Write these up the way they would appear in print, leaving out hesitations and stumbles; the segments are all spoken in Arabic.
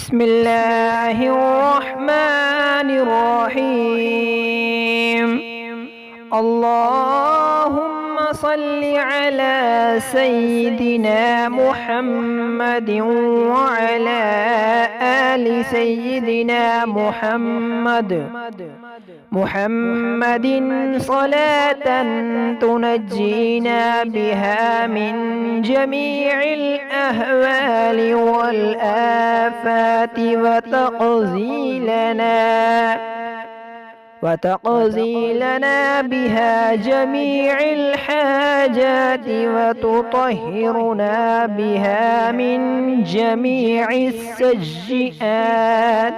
بسم الله الرحمن الرحيم. اللهم صل على سيدنا محمد وعلى آل سيدنا محمد صلاة تنجينا بها من جميع الأهوال والآفات وتقضي لنا بها جميع الحاجات وتطهرنا بها من جميع السيئات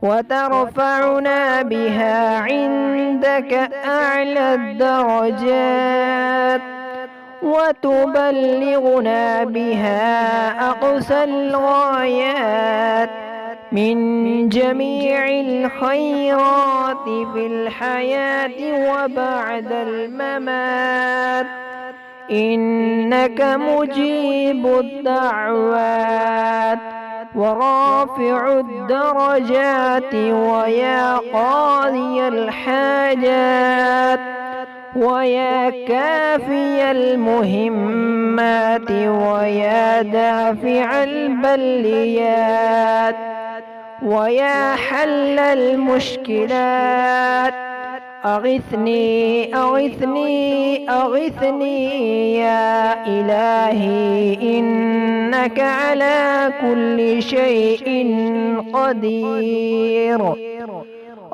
وترفعنا بها عندك أعلى الدرجات وتبلغنا بها أقصى الغايات من جميع الخيرات في الحياة وبعد الممات، إنك مجيب الدعوات ورافع الدرجات ويا قاضي الحاجات ويا كافي المهمات ويا دافع البليات ويا حل المشكلات. أغثني أغثني أغثني يا إلهي، إنك على كل شيء قدير.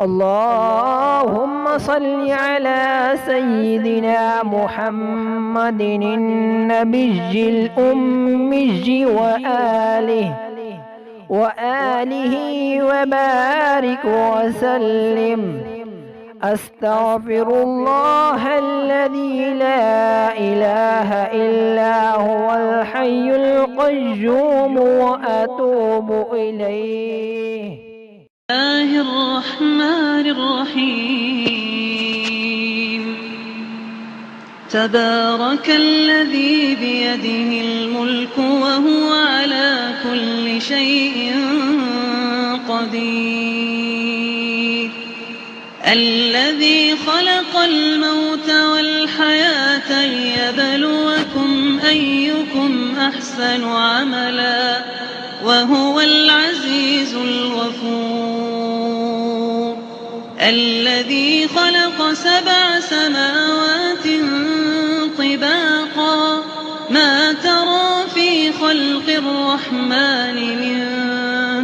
اللهم صل على سيدنا محمد النبي الأمي وآله وبارك وسلم. أستغفر الله الذي لا إله إلا هو الحي القيوم وأتوب إليه. الله الرحمن الرحيم. تبارك الذي بيده الملك وهو على كل شيء قدير. الذي خلق الموت والحياة ليبلوكم أيكم أحسن عملا وهو العزيز الغفور. الذي خلق 7 سماوات طباقا ما ترى في خلق الرحمن من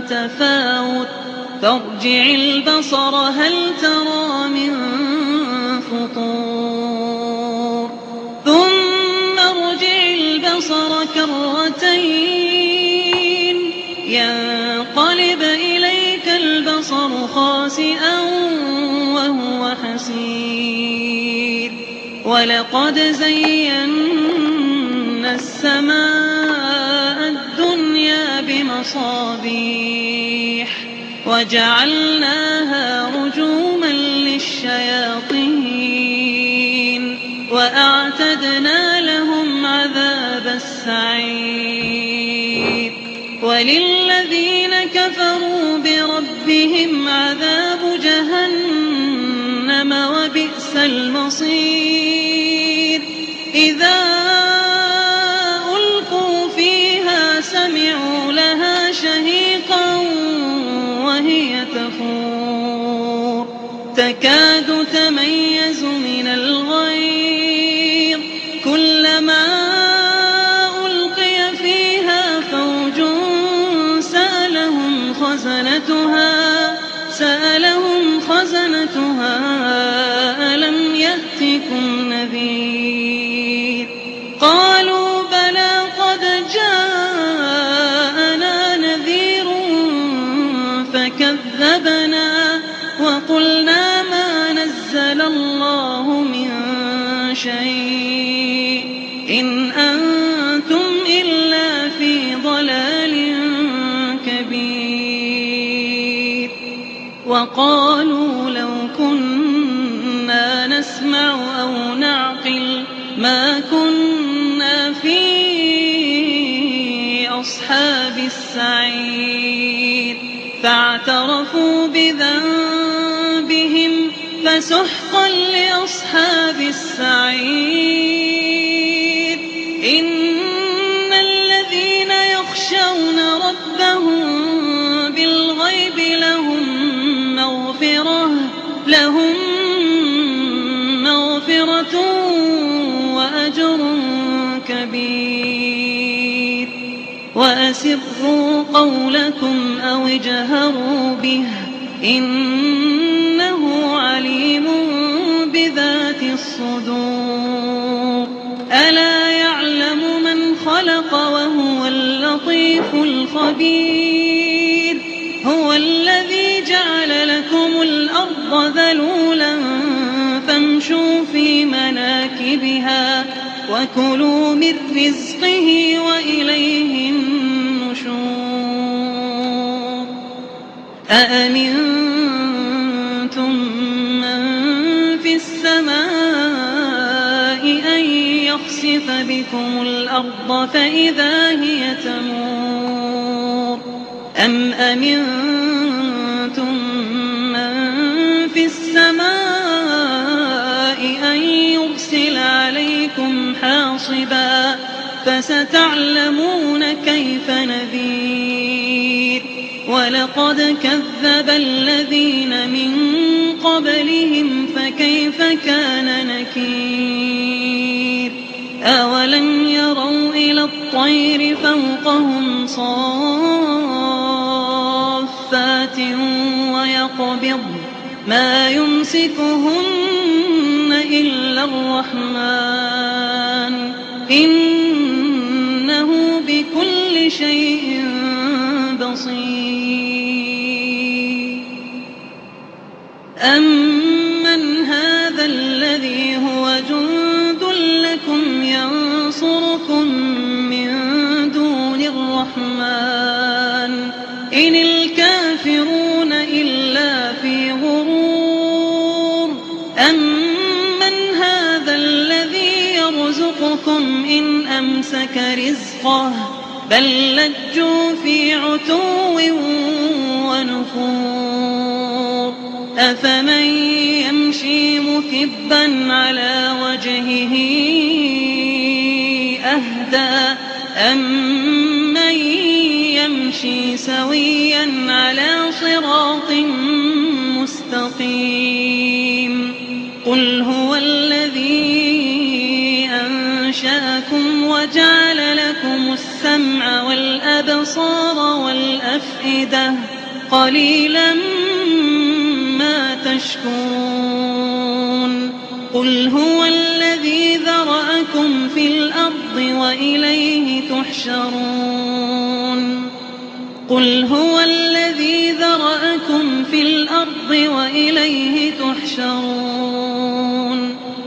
تفاوت فارجع البصر هل ترى من فطور ثم ارجع البصر كرتين ينقلب إليك البصر خاسئا وهو حسير. ولقد زينا السماء الدنيا بمصابيح وجعلناها رجوما للشياطين وأعتدنا لهم عذاب السعير. وللذين كفروا بربهم عذاب جهنم وبئس المصير. إذا ألقوا فيها سمعوا لها شهيقا وهي تفور تكاد تميز من الغيظ كلما ألقي فيها فوج سألهم خزنتها ألم يأتكم نذير. قالوا بلى قد جاءنا نذير فكذبنا وقلنا ما نزل الله من شيء إن أنتم إلا في ضلال كبير. وقالوا لو كنا نسمع أو نعقل ما كنا في أصحاب السعير. السعير فاعترفوا بذنبهم فسحقا لأصحاب السعير إن الذين يخشون ربهم بالغيب لهم مغفرة وأجر كبير وأسروا قولكم أو اجهروا به إنه عليم بذات الصدور ألا يعلم من خلق وهو اللطيف الخبير هو الذي جعل لكم الأرض ذلولا فامشوا في مناكبها وكلوا من رزقه وإليه النشور أأمنتم من في السماء أن يخسف بكم الأرض فإذا هي تمور أم أمنتم من في السماء أن يرسل عليكم حاصبا فستعلمون كيف نذير ولقد كذب الذين من قبلهم فكيف كان نكير أولم يروا إلى الطير فوقهم صافات ويقبض ما يمسكهن إلا الرحمن إنه بكل شيء بصير أمن هذا الذي هو جند لكم ينصركم من دون الرحمن إن الكافرون إلا في غرور أمن هذا الذي يرزقكم إن أمسك رزقه بل لجوا في عتو ونفور أفمن يمشي مكبا على وجهه أهدى أمن يمشي سويا على صراط مستقيم قل هو الذي أنشأكم وجعل لكم السمع والأبصار والأفئدة قليلا ما تشكرون قل هو الذي ذرأكم في الأرض وإليه تحشرون قل هو الذي ذرأكم في الأرض وإليه تحشرون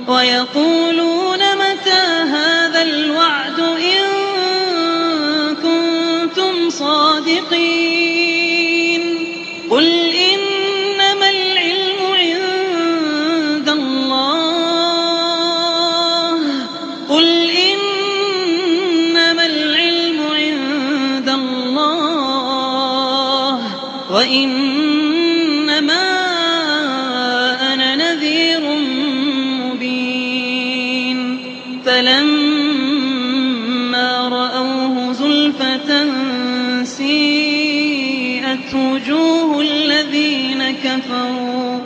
ويقولون متى هذا الوعد إن كنتم صادقين قل إنما العلم عند الله قل إنما العلم عند الله وإنما أنا نذير مبين فلما رأوه زلفة سيئت وجوه الذين كفروا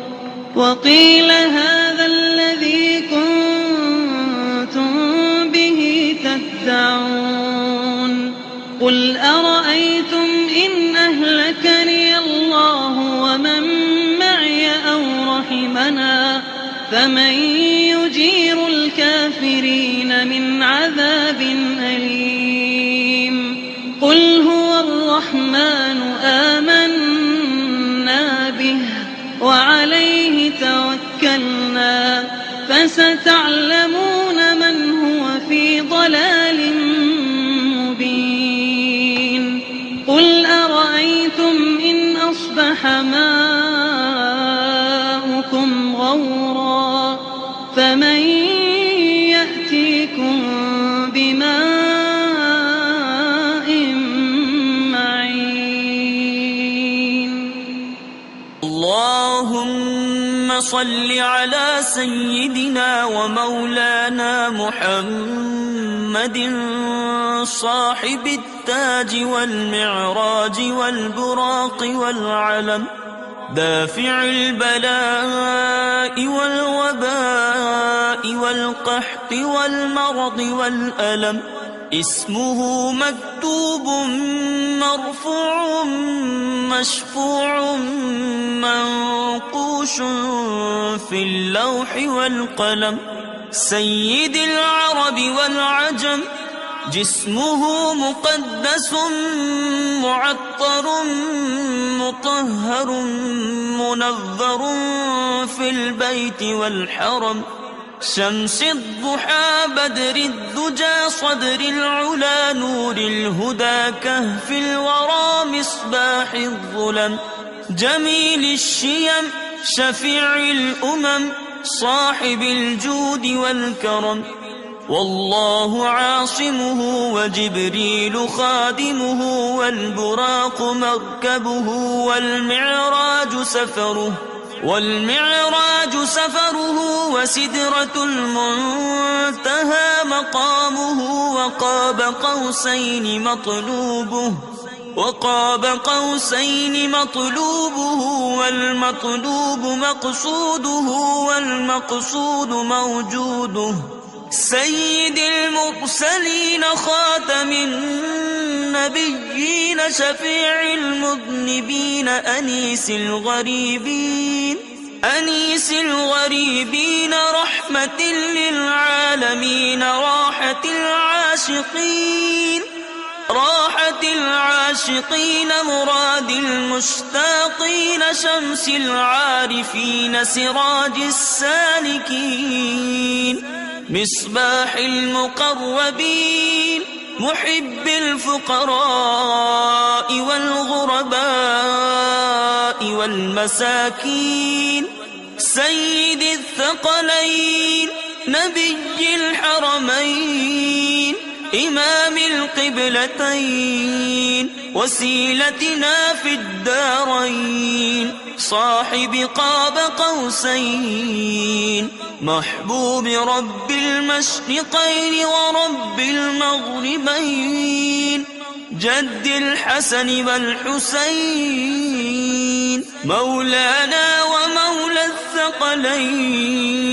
وقيل هذا الذي كنتم به تدعون قل أرأيتم إن أهلكني الله ومن معي أو رحمنا فمن يجير الكافرين من عذاب أليم قل هو الرحمن آمنا به وعليه توكلنا فستعلمون من هو في ضلال مبين قل أرأيتم إن أصبح ماؤكم غورا فمن يأتيكم بماء معين اللهم صل على سيدنا ومولانا محمد صاحب التاج والمعراج والبراق والعلم، دافع البلاء والوباء والقحط والمرض والألم، اسمه مكتوب مرفوع مشفوع منقوش في اللوح والقلم، سيد العرب والعجم، جسمه مقدس معطر مطهر منذر في البيت والحرم، شمس الضحى بدر الدجى صدر العلا نور الهدى كهف الورى مصباح الظلم، جميل الشيم شفيع الأمم صاحب الجود والكرم، والله عاصمه وجبريل خادمه والبراق مركبه والمعراج سفره وسدرة المنتهى مقامه، وقاب قوسين مطلوبه والمطلوب مقصوده والمقصود موجوده، سيد المرسلين خاتم النبيين شفيع المذنبين أنيس الغريبين رحمة للعالمين راحة العاشقين مراد المشتاقين شمس العارفين سراج السالكين مصباح المقربين محب الفقراء والغرباء والمساكين سيد الثقلين نبي الحرمين إمام القبلتين وسيلتنا في الدارين صاحب قاب قوسين محبوب رب المشرقين ورب المغربين جد الحسن والحسين مولانا ومولى الثقلين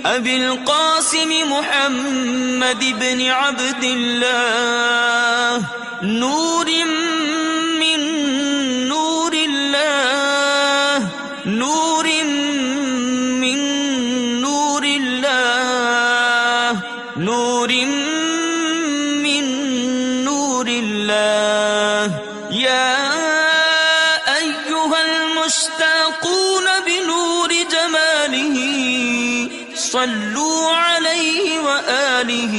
أبي القاسم محمد بن عبد الله نور من نور الله نور من نور الله نور من نور الله يا أيها المشتاقون بنور جماله صلوا عليه وآله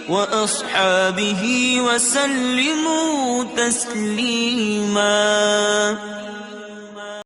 وأصحابه وسلموا تسليما